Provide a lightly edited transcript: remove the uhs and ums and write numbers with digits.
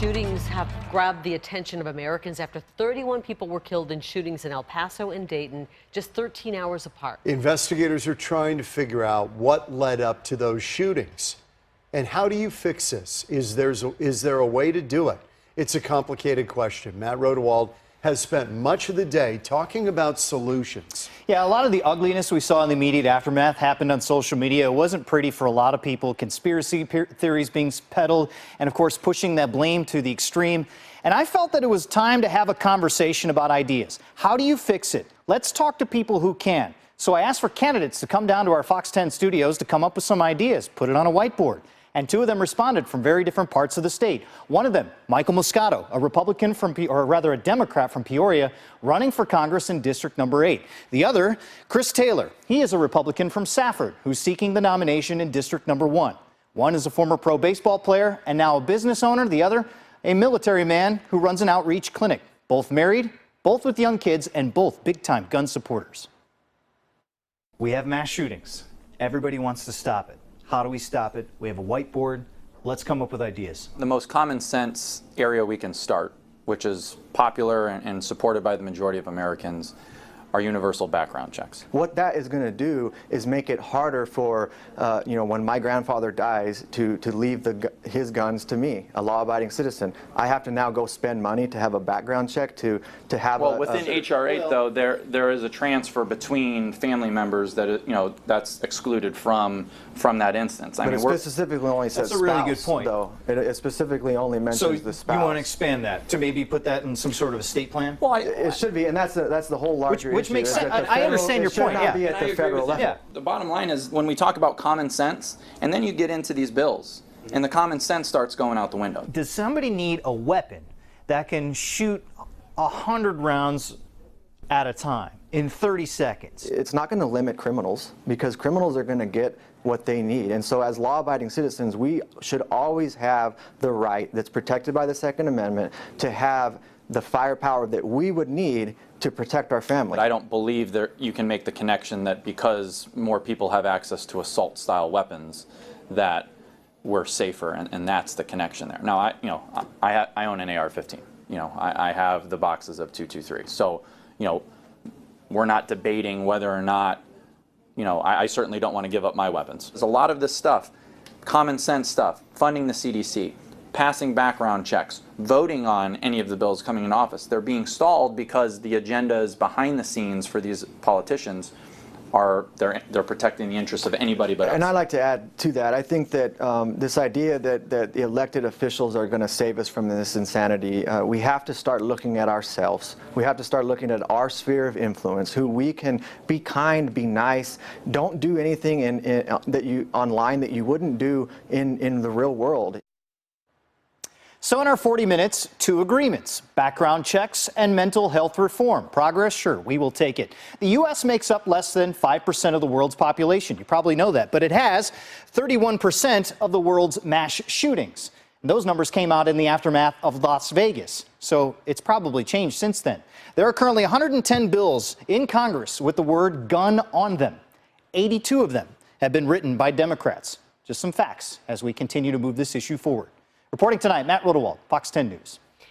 shootings have grabbed the attention of Americans after 31 people were killed in shootings in El Paso and Dayton, just 13 hours apart. Investigators are trying to figure out what led up to those shootings. And how do you fix this? Is there a way to do it? It's a complicated question. Matt Rodewald has spent much of the day talking about solutions. Yeah, a lot of the ugliness we saw in the immediate aftermath happened on social media. It wasn't pretty for a lot of people. Conspiracy theories being peddled and, of course, pushing that blame to the extreme. And I felt that it was time to have a conversation about ideas. How do you fix it? Let's talk to people who can. So I asked for candidates to come down to our Fox 10 studios to come up with some ideas, put it on a whiteboard. And two of them responded from very different parts of the state. One of them, Michael Moscato, a Republican from, or rather a Democrat from Peoria, running for Congress in District Number 8. The other, Chris Taylor. He is a Republican from Safford, who's seeking the nomination in District Number 1. One is a former pro baseball player and now a business owner. The other, a military man who runs an outreach clinic. Both married, both with young kids, and both big-time gun supporters. We have mass shootings. Everybody wants to stop it. How do we stop it? We have a whiteboard. Let's come up with ideas. The most common sense area we can start, which is popular and supported by the majority of Americans, are universal background checks. What that is going to do is make it harder for, when my grandfather dies, to leave his guns to me, a law-abiding citizen. I have to now go spend money to have a background check to have. Well, within H.R. 8, though, there is a transfer between family members that that's excluded from that instance. But it specifically only says that's a really spouse, good point. Though it specifically only mentions the spouse. You want to expand that to maybe put that in some sort of estate plan? Well, it should be, and that's the whole larger issue. Which makes sense. I understand your point. Yeah, be at the federal level. Yeah. The bottom line is when we talk about common sense, and then you get into these bills, and the common sense starts going out the window. Does somebody need a weapon that can shoot 100 rounds at a time in 30 seconds? It's not going to limit criminals, because criminals are going to get what they need. And so as law-abiding citizens, we should always have the right that's protected by the Second Amendment to have the firepower that we would need to protect our family. But I don't believe that you can make the connection that because more people have access to assault-style weapons, that we're safer, and that's the connection there. Now, I own an AR-15. I have the boxes of .223. So, we're not debating whether or not, I certainly don't want to give up my weapons. There's a lot of this stuff, common sense stuff, funding the CDC, passing background checks, voting on any of the bills coming in office. They're being stalled because the agendas behind the scenes for these politicians are they're protecting the interests of anybody but us. And I'd like to add to that, I think that this idea that the elected officials are going to save us from this insanity, we have to start looking at ourselves. We have to start looking at our sphere of influence, who we can be kind, be nice, don't do anything online that you wouldn't do in the real world. So in our 40 minutes, two agreements, background checks and mental health reform. Progress, sure, we will take it. The U.S. makes up less than 5% of the world's population. You probably know that, but it has 31% of the world's mass shootings. And those numbers came out in the aftermath of Las Vegas, so it's probably changed since then. There are currently 110 bills in Congress with the word gun on them. 82 of them have been written by Democrats. Just some facts as we continue to move this issue forward. Reporting tonight, Matt Rodewald, Fox 10 News.